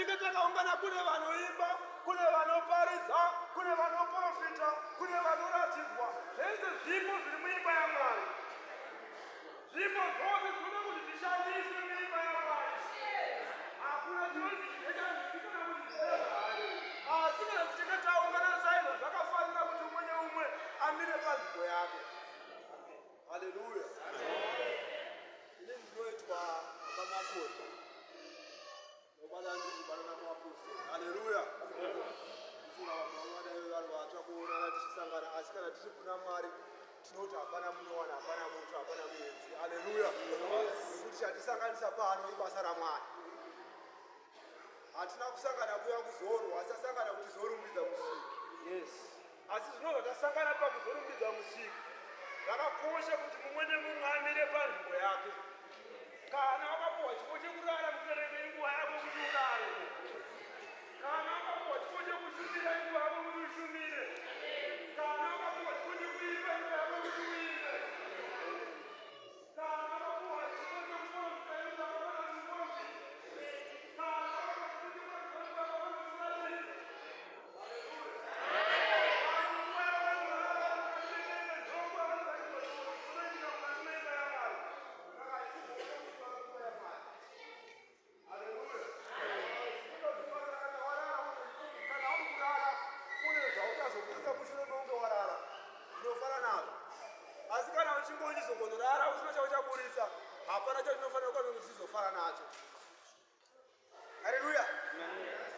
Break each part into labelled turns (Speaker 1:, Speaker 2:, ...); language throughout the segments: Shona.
Speaker 1: tichinge takaungana kune vanoimba, kune vanoparidza, kune vanoprofita, kune vanoratidzwa. Zvese zvipo zviri muimba yaMwari. Zvipo zvose zvinoda kuti zvishandiswe muimba yaMwari. Hakuna chinonzi chingachazviki kana kuti zvisezvari. Asi kana tichinge taungana saizvo zvakafanira kuti umwe neumwe amire panzvimbo yake. Haleluya. Ine ndinoitwa pamakore. Nobalandi kubalana kwaPaulus. Haleluya. Kufunga vanhu vatsva kuonana tichisangana asi kana tiri kuna Mwari tinoti hapana munowana, hapana muntu, hapana muedzi. Haleluya. Nekuti chatisanganisa pano ibasa raMwari. Hatina kusangana kuya kuzorwa, asi tasangana kuti zorumbidza musiki. Yes. Asi zvinobva tasangana pakuzorumbidza musiki. Zvakakosha kuti mumwe nemumwe amire panzvimbo yake. Kana wakapuwa chipo chekurara mukereke inguva yako kuti urare. Kana wakapuwa chipo chekushumira inguva yako kuti ushumire. Kana wakapuwa chipo chekuimba inguva yako kuti uimbe. Kana wakapuwa chipo chekuprofita inguva yako kuti uprofite. Kana wakapuwa chipo chekuratidza inguva yako kuti uratidze. Asi kana uchingochizogonorara usina chauchaburisa, hapana chatinofanira kuva tichizofara nacho. Haleluya.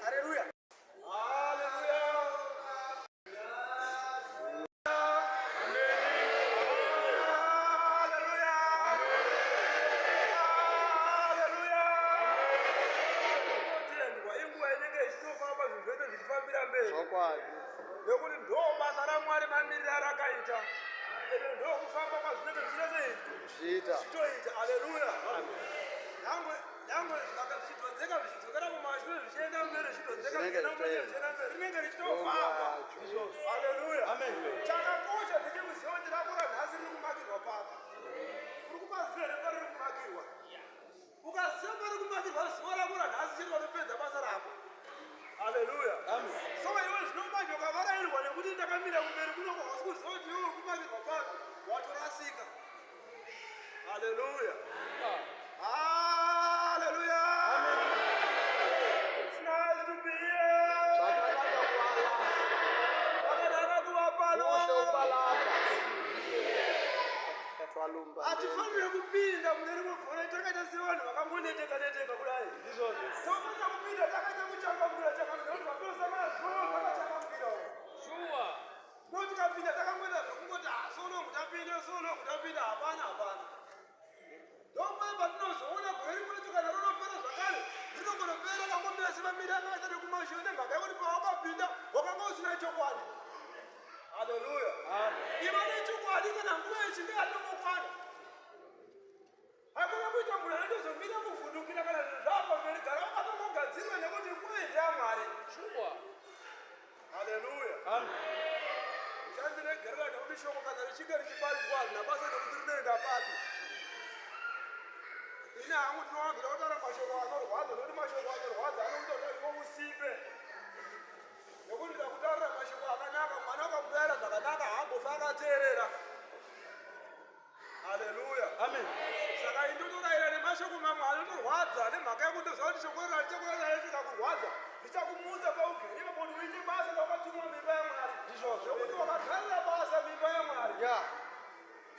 Speaker 1: Haleluya. Haleluya. Nekuti ndo basa raMwari mamirira rakaita. Ndo kufamba kwazvinenge zvichitoita. Haleluya. Nyangwe vakazvidonzeka zvichidzokera mumashure zvichienda mberi zvidonzeka zvichienda mberi rinenge richitofamba. Haleluya. Chakakosha ndechekuziva kuti rakura nhasi riri kumakirwa papa. Uri kupaziva here pari kumakirwa. Ukaziva pari kumakirwa zuva rakura nhasi chiri vanopedza basa rako. Haleluya. So iwe zvinomanje ukavarairwa nekuti ndakamira kumberi kuno kwausiziva kuti iwe uri kumakirwa pano watorasika. Haleluya. Haleluya. It's nice to be here. Zvakanaka kuva pano. Hatifanire kupinda mune rimwe gore takaita sevanhu vakamboneteka kudai. Tofana kupinda takaita kuchangamukira nekuti vaprofita mazvoyo vakachangamukira. Shuwa. Noti tikapinda takangoita zvekungoti sono kutapinda hapana. Ndomwe patinozoona gore rimwe racho kana rinopera zvakare rinongonopera kangomira semamiri akaita nekumashure nemhaka yekuti pawakapinda wakanga usina chokwadi. Haleluya. Iva nechokwadi kana nguva ichinge yatongokwana. Hakuna kuita munhu anotozomira kuvhundukira kana zvinhu zvako mberi gara wakatongogadzirwa nekuti nguva ndeyaMwari. Shuwa. Haleluya. Shandiregerera nekuti shoko kana richinge richiparidzwa hazvina basa nekuti rinoenda papi. Ine hangu tinowanzira kutaura mashoko anorwadza nekuti mashoko anorwadza anoita kuti iwe usimbe. Nekuti ndakutaurira mashoko akanaka, mwana wakabuyara zvakanaka haambofa akateerera. Haleluya. Saka indodorayira nemashoko mamwe anotorwadza nemhaka yekuti ndoziva kuti shoko rira richakurayira rikakurwadza richakumutsa paugere ipapo kuti uite basa rakatumwa mimba yaMwari. Nekuti wakagarira basa mimba yaMwari.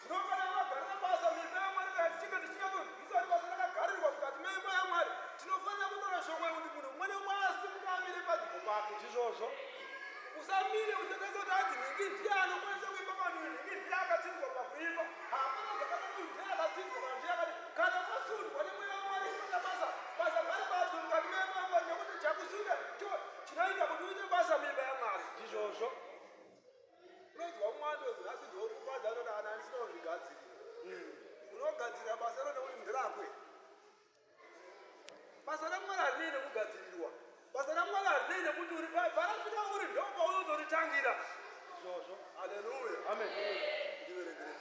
Speaker 1: Zvino kana wagarira basa mimba yaMwari kana tichinge tichinyatozivisa kuti basa rakagarirwa mukati memimba yaMwari, tinofanira kutora shoko yekuti munhu mumwe nemumwe asimuke amire panzvimbo pake. Usamire uchitengesa kuti adzinhingi ndiye anokwanisa kuimba vanhu nhingi ndiye akatsinzwa pakuimba. Hapana zvakati ndiye akatsinzwa kana ndiye akati kana pasundwa nemweya waMwari kuita basa gari batwe mukati memimba yaMwari nekuti chakusunda chinoita kuti uite basa mimba yaMwari. Unonzwa umwando nhasi ndori kubadza anoti ana andisina kuzvigadzirira. Unogadzirira basa ro nekuti ndirakwe. Basa raMwari harinei nekugadzirirwa. Basa raMwari harinei nekuti uri parasvika uri ndo paunotoritangira. Haleluya. Ndiverengere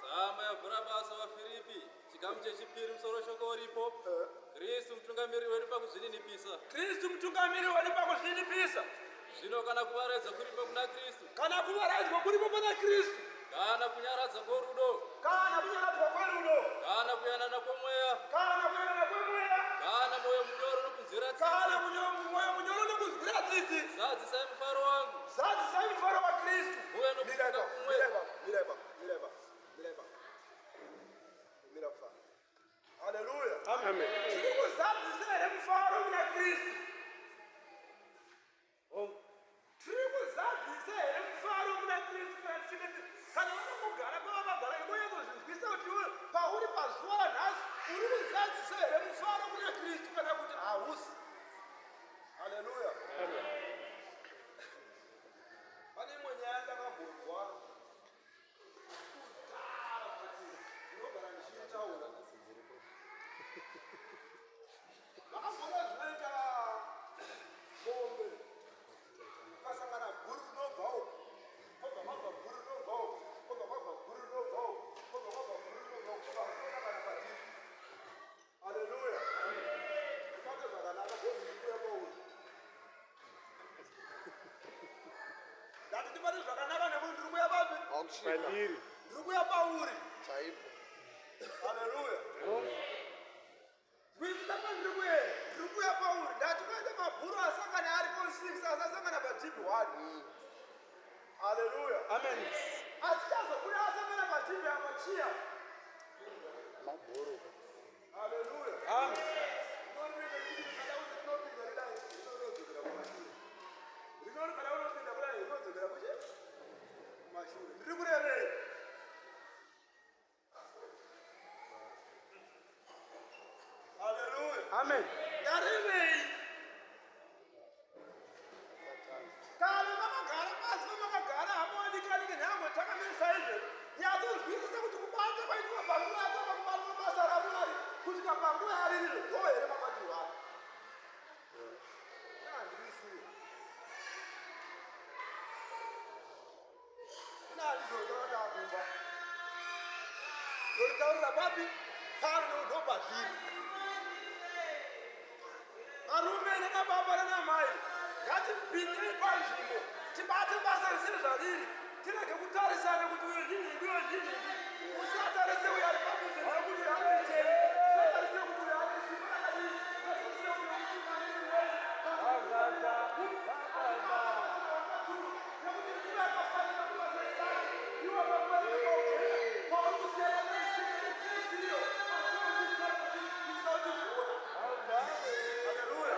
Speaker 2: Tsamba yaBharabhasi vaFiripi chikamu chechipiri musoro shoko uripo Kristu mtungamiri wedu pakuzvininipisa.
Speaker 1: Kristu mtungamiri wedu pakuzvininipisa.
Speaker 2: Zvino kana kuvaraidzwa kuripo kuna Kristu.
Speaker 1: Kana kuvaraidzwa kuripo pana Kristu.
Speaker 2: Kana kunyaradza kworudo.
Speaker 1: Kana kunyaradzwa kwerudo.
Speaker 2: Kana kuyanana kwomweya.
Speaker 1: Kana kuyanana kwemweya.
Speaker 2: Kana moyo munyoro nokunzwira tsitsi.
Speaker 1: Kana moyo munyoro nokunzwira tsitsi.
Speaker 2: Zadzisai mufaro wangu.
Speaker 1: Zadzisai mufaro wa Kristu.
Speaker 2: Muye nokufunga kumweya.
Speaker 1: Mileva. Haleluya. Amen. Tikuzadzisere mufaro kuna Kristu. Tikuzadzisere mufaro kuna Kristu. Kana unogara kwavakagara ingoyatozvinzwisa kuti iwe pauri pazuva ranhasi uri kuzadzisere mufaro kuna Kristu kana kuti hausi. Haleluya. Pane imwe nyaya ndakambonzwa kudhara kuti ndinogara ndichitaura vakambona zvinoita mombe ukasangana guru rinobvawo kwobva kwabva guru rinobvawo kwobva kwabva guru rinobvawo kwobva kwabva guru rinobvawo kwobva kana padii. Haleluya. Zvifambe zvakanaka ndozvirikuya pauri ndati ndibate zvakanaka nekuti ndiri kuya papi ndiri kuya pauri chaipo. Haleluya. Zvizitapa ndiri kuya pauri ndati kuenda mabhuru asangana aripo 6 asasangana pajipi 1. Haleluya. Amen. Asichazokuda asangana pajipi amachiya mabhuru. Haleluya. Amen. Rinori kana unopinda kudai inodzokera kumashure. Ndiri kurerei. Haleluya. Amen. Yarevei. Kana makagara pasi pamakagara hamuwanikani nhamwe takamisa izve nyatozwisisa kuti kubata kwaitwa panguva yacho pakubata basa ramwari kusvika panguva yaririro ndo here mabatirwa andisiyo inandizodakakumba doritaurira papi pano ndo pazviri varume nanababa nanamai ngatipindei panzvimbo tibate basa risiri zvariri tirege kutarisana kuti uyo ndini ndiyo ndini usatarise uyo ari padhuze naye kuti anoitei usatarise kuti uyo ane simba rakadii usatarise uyo kuti manini wei nekuti ndiyo akafanira kubasa ikani iwo vakuvaikauke pauri kusiyana nechiriyo isauti kuona. Haleluya.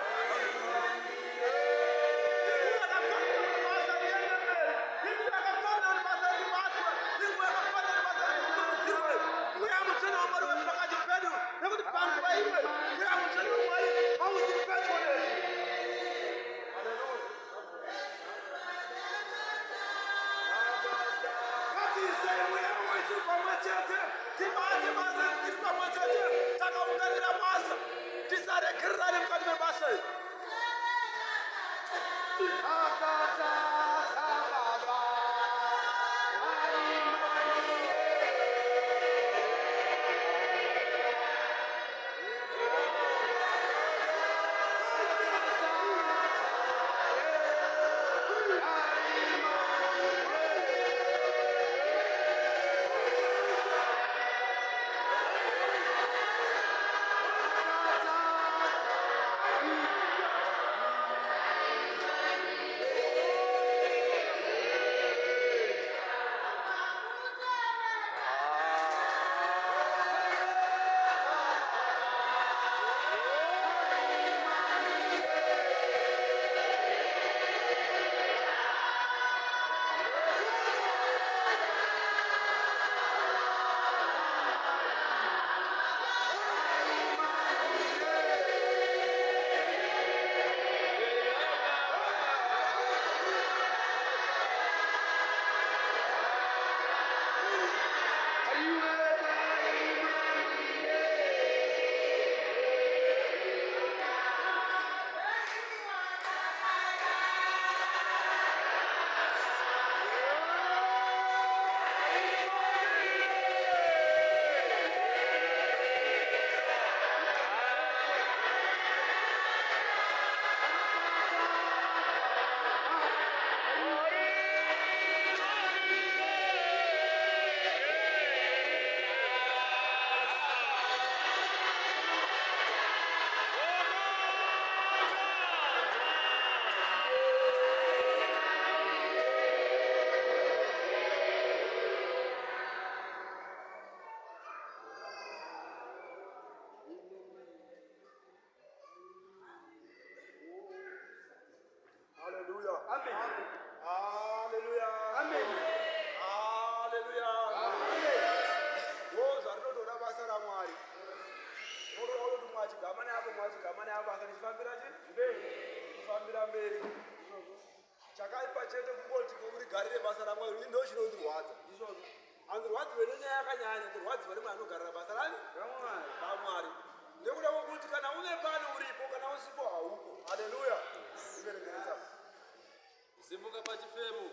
Speaker 1: Haleluya.
Speaker 3: Amen.
Speaker 1: Haleluya.
Speaker 3: Amen.
Speaker 1: Haleluya. Woza rinotoda basa raMwari. Oro mwachigamane apo akandifambira kufambira mberi. Chakaipa chete kungoti urigarire basa raMwari ndo chinondirwadza. Andirwadziwe nenyaya yakanyanya, ndirwadziwe nemwe anogarira basa raMwari. Nekuda kwokuti kana une pano uripo kana usipo haupo. Haleluya. Iverengeresa.
Speaker 2: Kusimbuka pachifemo.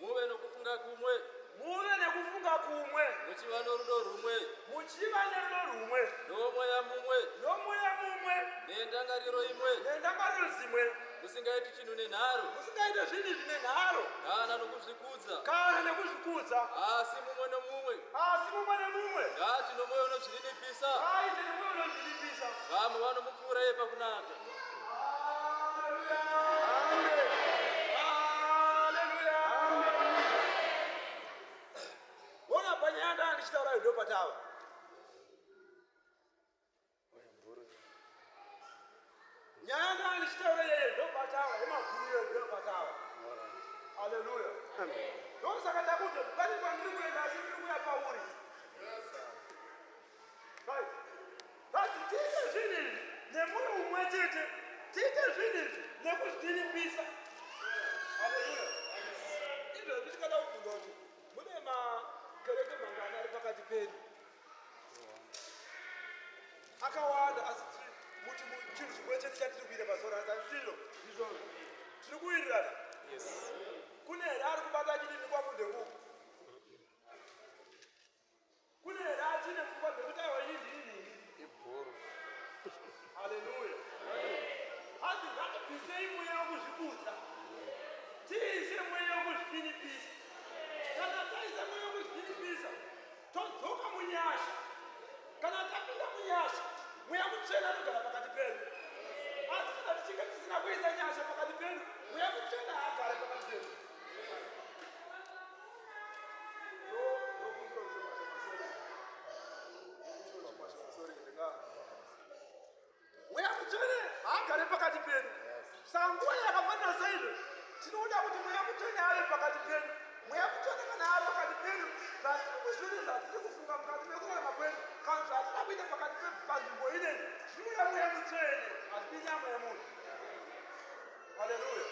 Speaker 2: Muve nokufunga kumwe.
Speaker 1: Muve nekufunga kumwe.
Speaker 2: Muchiva norudo rumwe.
Speaker 1: Muchiva nerudo rumwe.
Speaker 2: Nomweya mumwe.
Speaker 1: Nomweya mumwe.
Speaker 2: Nendangariro imwe.
Speaker 1: Nendangariro zimwe.
Speaker 2: Musingaiti chinhu nenharo.
Speaker 1: Musingaite zvinhu zvine nharo.
Speaker 2: Kana nokuzvikudza.
Speaker 1: Kana nekuzvikudza.
Speaker 2: Asi mumwe nomumwe.
Speaker 1: Asi mumwe nemumwe.
Speaker 2: Ngati nomweya unozvininipisa.
Speaker 1: Aite nemweya unozvininipisa.
Speaker 2: Vamwe vanomupfuura iye pakunaka.
Speaker 1: Panyanda ndichitaura ndo patava. Nyanda ndichitaura ndo patava, emaguru ndo patava. Haleluya. Amen. Ndosaka ndakuti ngati kwandiri kuenda asi ndiri kuya pauri. Hai. Basi tiite zvinhu nemoyo umwe chete. Tiite zvinhu nekuzvinipisa. Haleluya. Izvo ndichikada kubvunza kuti mune kereke mangana ari pakati pedu akawanda asi muti chinhu chimwe chete chatiri kuita mazuva ano ndizvo izvozvo tiri kuwirirana. Kune here ari kubata chidini kwamunde kuku, kune here achine pfungwa dzekuti aiwa izvinini ibhoro. Haleluya. Hati ngatibvisei mweya wekuzvikudza tiise mweya wekuzvinipisa. Kana taisa mweya wekuzvinipisa todzoka munyasha. Kana tapinda munyasha mweya mutsvene anogara pakati pedu. Asi kana tichinge tisina kuisa nyasha pakati pedu mweya mutsvene haagare pakati pedu. Mweya mutsvene haagare pakati pedu. Saka nguva yakafanira saizvo tinoda kuti mweya mutsvene ave pakati pedu. Mweya mutsvene kana ave pakati pedu zvatiri kuzvinhu zvatiri kufunga mukati mekurarama kwedu kana zvatinoda kuita pakati pedu panzvimbo inei zvinoda mweya mutsvene hazvidi nyama yemunhu. Haleluya.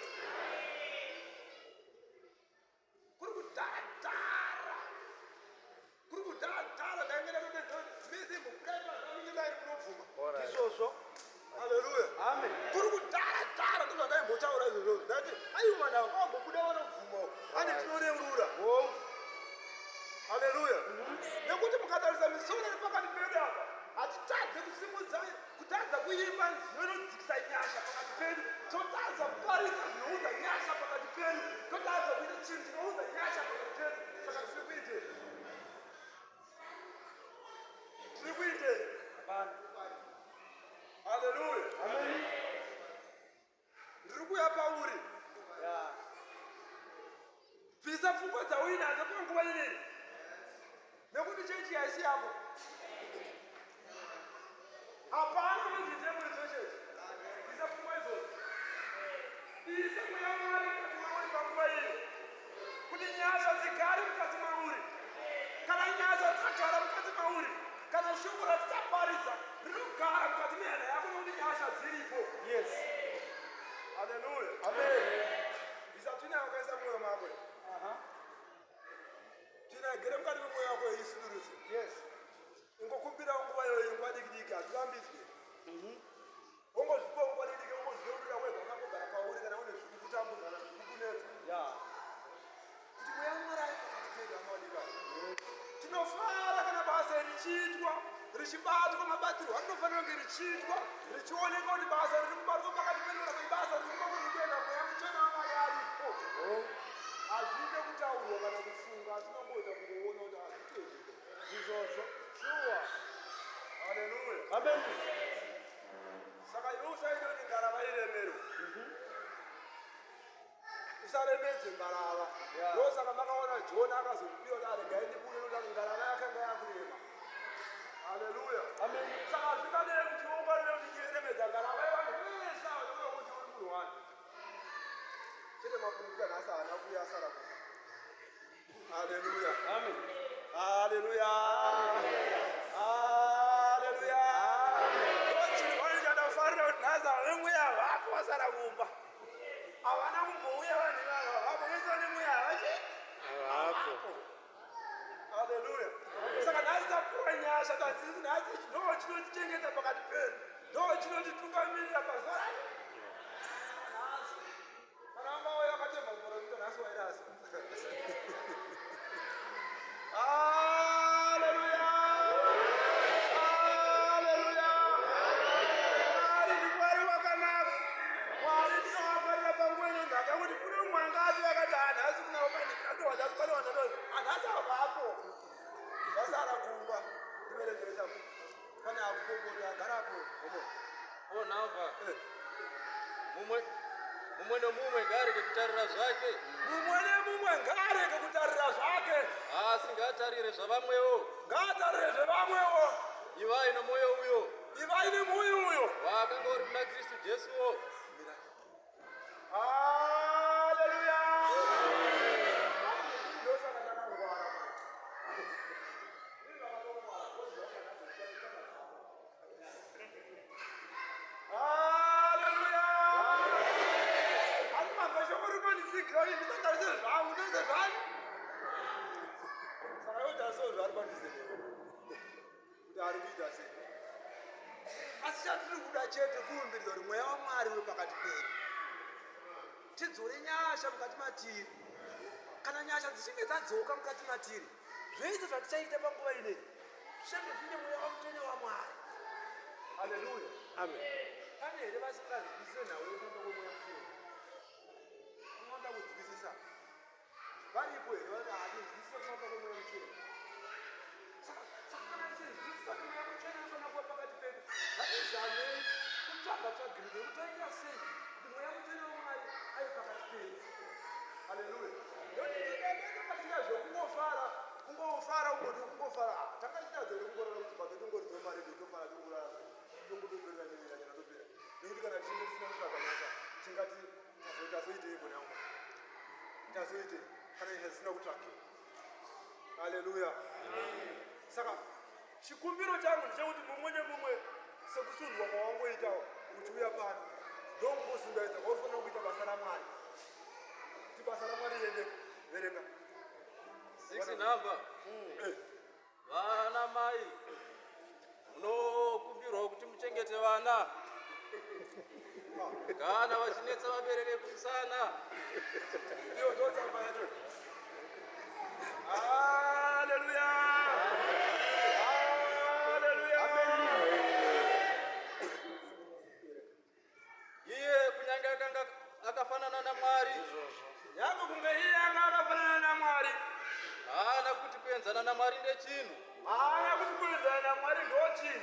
Speaker 1: Kuri kudhara ndaingeda kuti mizimbo kudai pazvainge kunobvuma izvozvo. Haleluya. Amen. Kuri kudhara ndizvo ndaimbotaura izvozvo ndati aiwa vanhu vakambobuda vanobvumawo ane tinoreurura. Haleluya. Nekuti mukatarisa misoro iri pakati pedu apa hatitadze kusimudza kutadza kuimba nziyo inodzikisa nyasha pakati pedu, totadza kuparidza zvinoudza nyasha pakati pedu, totadza kuita chinhu chinoudza nyasha pakati pedu. Saka tiri kuitei? Tiri kuitei? Haleluya. Amen. Ndiri kuya pauri. Bvisa pfungwa dzauinadzo panguva inei nekuti chechi haisi yako. Hapana muzvitemo izvozvo. Bvisa pfungwa izvozvo. Bvisa mweya waMwari mukati mauri panguva iyo kuti nyasha dzigare mukati mauri. Kana nyasha dzagara mukati mauri, kana shoko ratichaparidza rinogara mukati mehana yako nokuti nyasha dziripo. Yes. Haleluya. Amen. Bvisa twina wakaisa mwoyo mako. Tinagere mukati memwoyo wako eisunurudza. Yes. Ungokumbira nguva iyoyo nguva diki hatirambidzwe. Ungozvipa nguva diki ungozvireurira wega wakangogara pauri kana une zviri kutambudzana zvikukunetsa. Kuti mweya waMwari ari pakati pedu amaonekana. Tinofara kana basa richiitwa richibatwa mabatirwo anofanira kunge richiitwa richioneka kuti basa riri kubatwa pakati pedu kana kuti basa riri kuenda mweya mutsvene waMwari aripo. Hazvide kutaurwa kana kufunga asi unongoita kungoona kuti hazvitezviko izvozvo. Shuwa. Haleluya. Amen. Saka iwe usaite kuti ngarava iremerwe. Usaremedze ngarava. Ndosaka makaona Jona akazopiwa kuti arega ndibude nokuti ngarava yakanga yakurema. Haleluya. Amen. Saka zvikadei kuti ungwarire kuti chiremedza ngarava yevanhu vese vanoziva kuti uri munhu wani. chete maprofita nhasi haana kuuya asara ku. Haleluya.
Speaker 2: Amen.
Speaker 1: Haleluya. Haleluya. Chinhu chinofarira kuti nhasi havane mweya havapo vasara kumba. Havana kumbouya vanhu ivava vapo vese vane mweya havapo. Haleluya. Saka nhasi tapuwa nyasha tadzisi nhasi ndo chinotichengeta pakati pedu. Ndo chinotitungamirira pazuva racho. Kana vanga vauya vakatemba muprofita nhasi wairasa. Haleluya. Haleluya. Mwari ni Mwari wakanaka. Mwari ndinovafarira panguva inonhaka kuti kune mwangazi vakati hanhasi kuna pane wandandozi hanhasi havapo vasara kumba ndiveregere changu pane akupopori agarapo
Speaker 2: O namba. Mumwe nomumwe ngareke kutarira zvake.
Speaker 1: mumwe nemumwe ngareke kutarira zvake
Speaker 2: Asi ngaatarire zvavamwewo.
Speaker 1: ngaatarire zvevamwewo
Speaker 2: Ivai nomwoyo uyo
Speaker 1: ivai nemwoyo uyo.
Speaker 2: wakanga uri kuna Kristu Jesuwo.
Speaker 1: Haleluya. Ndosaka ndakangwara. Haleluya. Asi mangashoko rinondisigira kuti ndisangarise zvangu ndose zvani. Saka yoita so zvari pandisere. Kuti ari kuita sei. Asi chatiri kuda chete kurumbidza kuti mweya waMwari uri pakati pedu. Tidzore nyasha mukati matiri. Kana nyasha dzichinge dzadzoka mukati matiri, zvese zvatichaita panguva ineyi zvichenge zvine mweya waMutsvene waMwari. Haleluya.
Speaker 3: Amen.
Speaker 1: Pane here vasingazwisise nhau yekufamba kwemweya mutsvene? Unoda kunzwisisa. Varipo here vari hatizwisise kufamba kwemweya mutsvene? Saka kana tichizwisisa kuti mweya mutsvene unofana kuva pakati pedu, ngatizamei kutsvaga tsvagiriro kuti toita sei kuti mweya mutsvene waMwari ave pakati pedu. Haleluya. Ndokuti tikaita zvokungofara kungofara takaita dzere kungorara kuti pakedu ngori dzomari tofara tongorara tongotopera nyaya topera. Nekuti kana tichinge tisina kutsvaga nyasha tingati tazoitei kuna Mwari. Tazoitei kana nyasha dzisina kutsvagiwa. Haleluya. Saka chikumbiro changu ndechekuti mumwe nemumwe sekusundwa kwawangoitawo uchiuya pano ndokusundaidza kwaufanira kuita basa raMwari. Kuti basa raMwari riendeke. Verenga.
Speaker 2: 6 namba. Vana mai munokumbirwa kuti muchengete vana kana vachinetsa vabereki kumusana.
Speaker 1: Ndiyo ndotsamba yacho. Haleluya. Haleluya.
Speaker 2: Iye kunyange akanga akafanana naMwari,
Speaker 1: Yangu kunge iye anga akafanana naMwari.
Speaker 2: haana kuti kuenzana naMwari ndechinhu
Speaker 1: Haana kuti kuenzana naMwari ndochinhu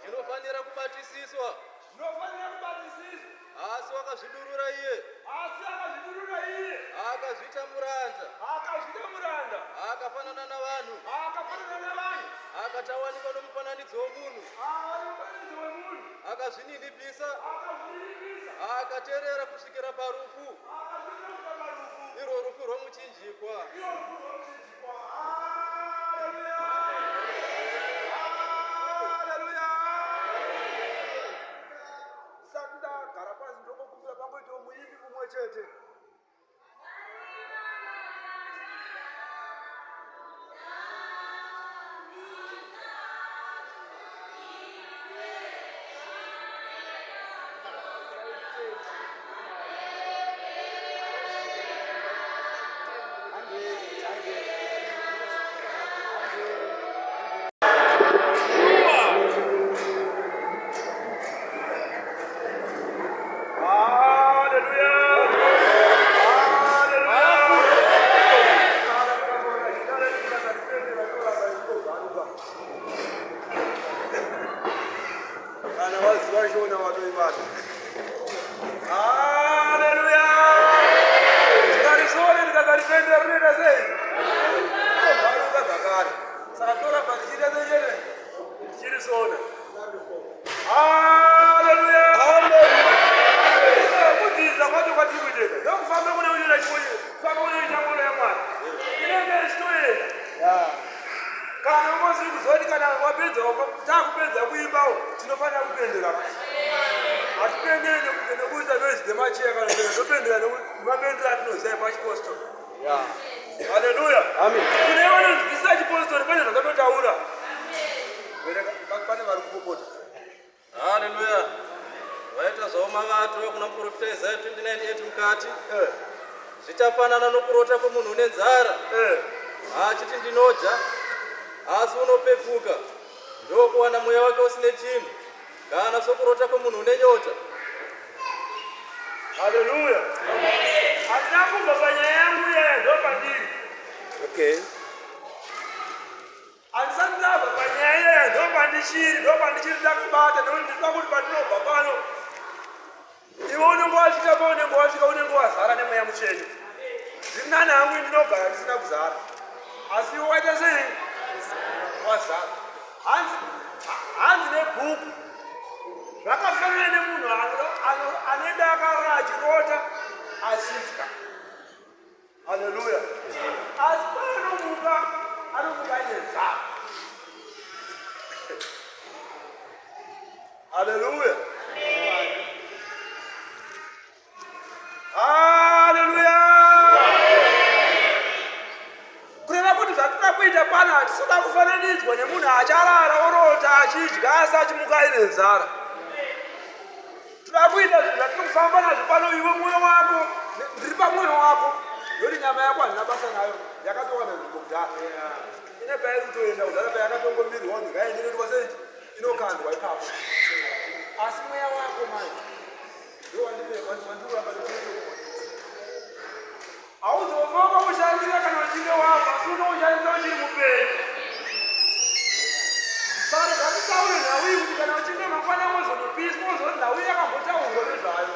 Speaker 2: chinofanira kubatisiswa,
Speaker 1: zvinofanira kubatisiswa.
Speaker 2: asi wakazvidurura iye,
Speaker 1: Asi akazvidurura iye.
Speaker 2: akazviita muranda,
Speaker 1: Akazviita muranda.
Speaker 2: akafanana navanhu,
Speaker 1: Akafanana navanhu.
Speaker 2: akati awanikwa nomufananidzo womunhu,
Speaker 1: Ari mufananidzo wemunhu.
Speaker 2: akazvininipisa,
Speaker 1: Akazvininipisa.
Speaker 2: akateerera kusvikira parufu,
Speaker 1: Akazviita kusvika parufu.
Speaker 2: irwo rufu rwomuchinjikwa.
Speaker 1: Iyo rufu rwomuchinjikwa. Haleluya. Haleluya. Ndisati ndagara pasi ndokukumbira pangoitawo muimbi mumwe chete. Haleluya. topendera nemapendero atinoziva pachipostori.
Speaker 2: Ya.
Speaker 1: Haleluya.
Speaker 2: Amen.
Speaker 1: Kune vanonzwisisa chipostori pane zvakatotaura. Pane vari kupopota.
Speaker 2: Haleluya. Vaita zvaoma vatu kuna muprofita Isaiah 29:8 mukati. Zvichafanana nokurota kwomunhu une nzara. Achiti ndinodya, asi unopepuka. Ndokuwana mweya wake usine chinhu. Kana sokurota kwomunhu une nyota.
Speaker 1: Haleluya. Handina kubva panyaya yangu yeye ndopandiri.
Speaker 2: Okay.
Speaker 1: Handisati ndabva panyaya yeye ndopandichiri ndakubata ndinoda kuti pandinobva pano. Iwe unenge wasvika paunenge wasvika unenge wazara nemweya mutsvene. Zviri nani hangu ndinogara ndisina kuzara. Asi iwe waita sei? Wazara. Hanzi nebhuku zvakafanana nemunhu ane dakara achirota achidya. Haleluya. Asi paanomuka anomuka ane nzara. Haleluya. Haleluya. Kureva kuti zvatinoda kuita pano hatisoda kufananidzwa nemunhu acharara orota achidya asi achimuka ane nzara. Toda kuita zvinhu zvatinofamba nazvo pano, iwe mwoyo wako ndiri pamwoyo wako. Yoti nyama yako handina basa nayo, yakatowana nzvimbo kudhara. Ine pairi kutoenda kudhara payakatongomirwa kuti ngaenderetwa sei inokandwa ipapo. Asi mweya wako manje ndiwo wandikuramba ndikuita. Hauzofa kushandira kana uchinge wafa, asi unoushandisa uchiri mupenyu. Saka zvakutaure nhau iyi kuti kana uchinge mangwana wozonopiswa wozoti nhau yakambotaurwa nezvayo.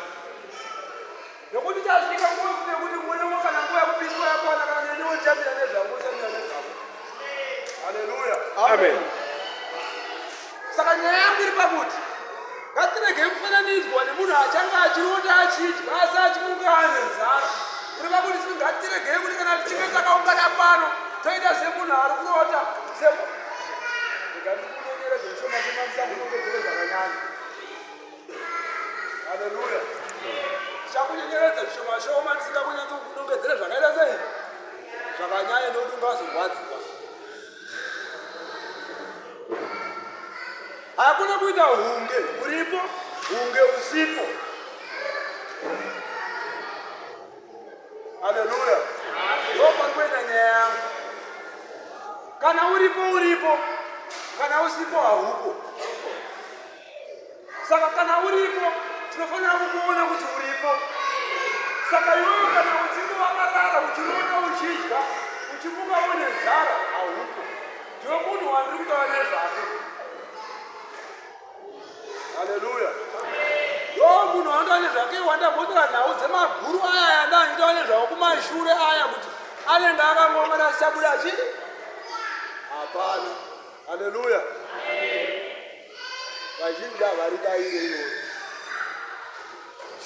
Speaker 1: Nokuti chasvika nguva yekuti mwoyo kana nguva yekupiswa yakwana kana neni wochamira nezvako wochamira nezvako. Haleluya.
Speaker 2: Amen.
Speaker 1: Saka nyaya yangu iri pakuti ngatirege kufananidzwa nemunhu achange achirota achidya asi achimuka ane nzara. Kureva kuti ngatirege kuti kana tichinge takaungana pano toita semunhu ari kurota ndikatikunonyeredze zvishoma shoma ndisakunongedzere zvakanyanya. Haleluya. Ndichakunyenyeredza zvishoma shoma ndisingakunyatsokunongedzere zvakaita sei zvakanyanya nokuti ungazorwadziwa. Hakuna kuita hunge uripo, hunge usipo. Haleluya. Ndopari kuenda nyaya yangu. Kana uripo, kana usipo haupo. Saka kana uripo, tinofanira kukuona kuti uripo. Saka iwewe kana uchinge wakarara uchirota uchidya, uchimuka une nzara haupo. Ndiwe munhu wandiri kutaura nezvake. Haleluya. Yo munhu wanda nezvake wandambotera nhau dzemaguru aya yandaita nezvawo kumashure aya kuti anenge akangomara asichabuda chii? Hapana. Haleluya. Vazhinji havaridaire iyoyo.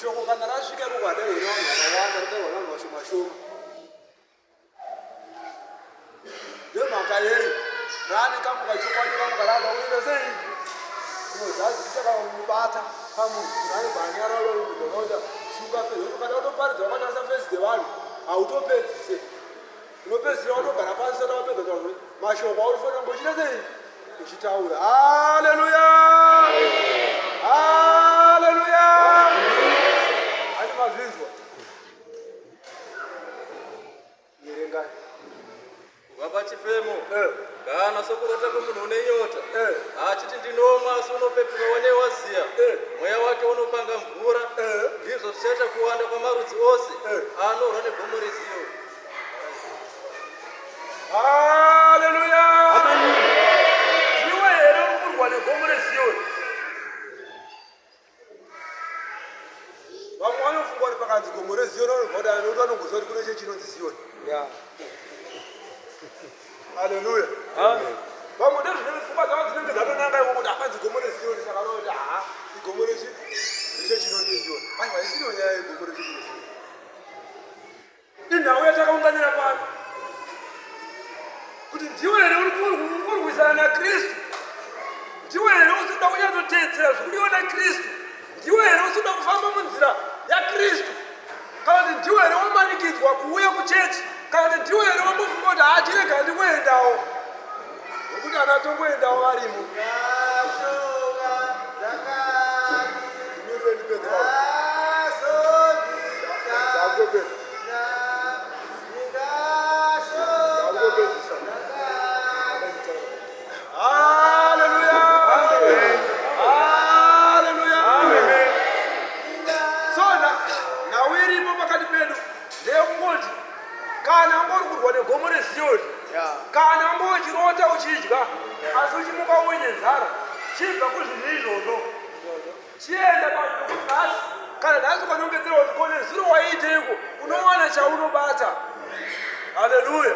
Speaker 1: Shoko kana rasvika kugwada hino vanhu vakawanda rikawana vanhu vashoma shoma. Ndemhaka yei rani kamuka chokwadi kamuka ramba unoita sei? Unozazi chakamubata pamunhu kunani bhanyara romuntaraunda suka fezvo kana utoparidza wakatarisa fesi dzevanhu hautopedzise. Unopedzisira unogara pasi sana wapedza kutaura mashoko aurifanira kungochita sei? Uchitaura. Haleluya. Haleluya. Ani mazvinzwa. Yerengani.
Speaker 2: Kubva pachifemo. Kana sokurota kwomunhu une nyota. Achiti ndinomwa asi unopepuka wane waziya. Mweya wake unopanga mvura. Ndizvo zvichaita kuwanda kwamarudzi ose anorwa negomo reZioni.
Speaker 1: Haleluya. Ndiwe here uri kurwa negomo reZioni. Vamwe vanofunga kuti pakanzi gomo reZioni vanobva kuti vanongoziva kuti kune chinonzi Zioni. Haleluya.
Speaker 2: Amen.
Speaker 1: Vamwe ndezvine pfungwa dzavo dzinenge dzatonanga ivo kuti hapanzi gomo reZioni saka vanoti igomo rechi ndicho chinonzi Zioni. Aiwa isiriyo nyaya yegomo rechi chinonzi Zioni. Inhau yatakaunganira pano kuti ndiwe here uri kurwisana naKristu. Ndiwe here unoda kunyatsotedzera zviri kudiwa naKristu. Ndiwe here unoda kufamba munzira yaKristu. ndiwe here wamanikidzwa kuuya kuchechi kana kuti ndiwe here wambofunga kuti hachirega ndikuendawo nokuti anatongoendawo varimo kana angori kurwa negomo reziyoni kana angochirota uchidya asi uchimuka uine nzara chibva kuzvinhu izvozvo chienda pasi kana nhasi ukanongedzera uchikone zuro waiiteiko unowana chaunobata. Haleluya.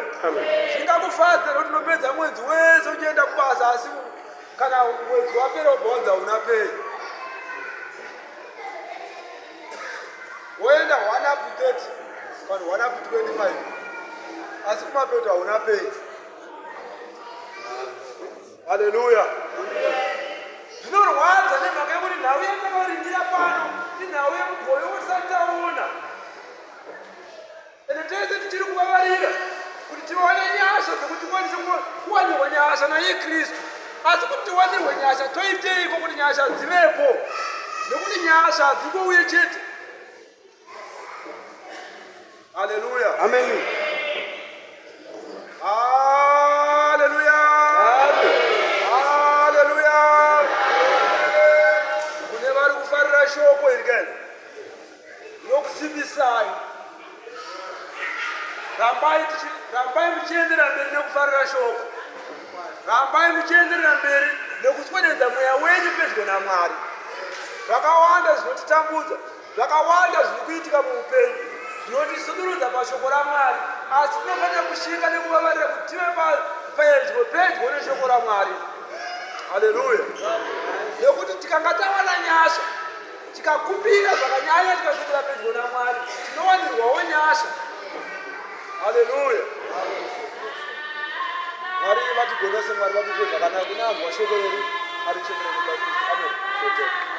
Speaker 1: Zvingakufadza kuti unopedza mwedzi wese uchienda kubasa asi kana mwedzi wapera ubvonza unapei woenda 1 up to 30 kana 1 up to 25 asi kumapeto hauna pei. Haleluya. Zvinorwadza nemhaka yekuti nhau yatakaringira pano inhau yemubhoyo usataona ende tese tichiri kuvavarira kuti tiwane nyasha dzekuti tikwanise kuwanirwa nyasha naye Kristu, asi kuti tiwanirwe nyasha toiteiko kuti nyasha dzivepo, nekuti nyasha hadzingouye chete. Haleluya.
Speaker 3: Amen.
Speaker 1: Haleluya. Haleluya. Kune vari kufarira shoko iri kani nokusimbisai. Rambai muchienderera mberi nekufarira shoko. Rambai muchienderera mberi nekuswededza mweya wenyu pedyo naMwari. Zvakawanda zvinotitambudza, zvakawanda zviri kuitika muupenyu zvinotisudurudza pashoko raMwari, asi tinofanira kushinga nekuvavarira kuti tive pedyo neshoko raMwari. Haleluya. Nekuti tikanga tawana nyasha tikakumbira zvakanyanya tikasvikira pedyo naMwari tinowanirwawo nyasha. Haleluya. Mwari vatigonese, Mwari vatiite zvakanaka. Kunyanzwa shoko redu ari chemerera. Amen.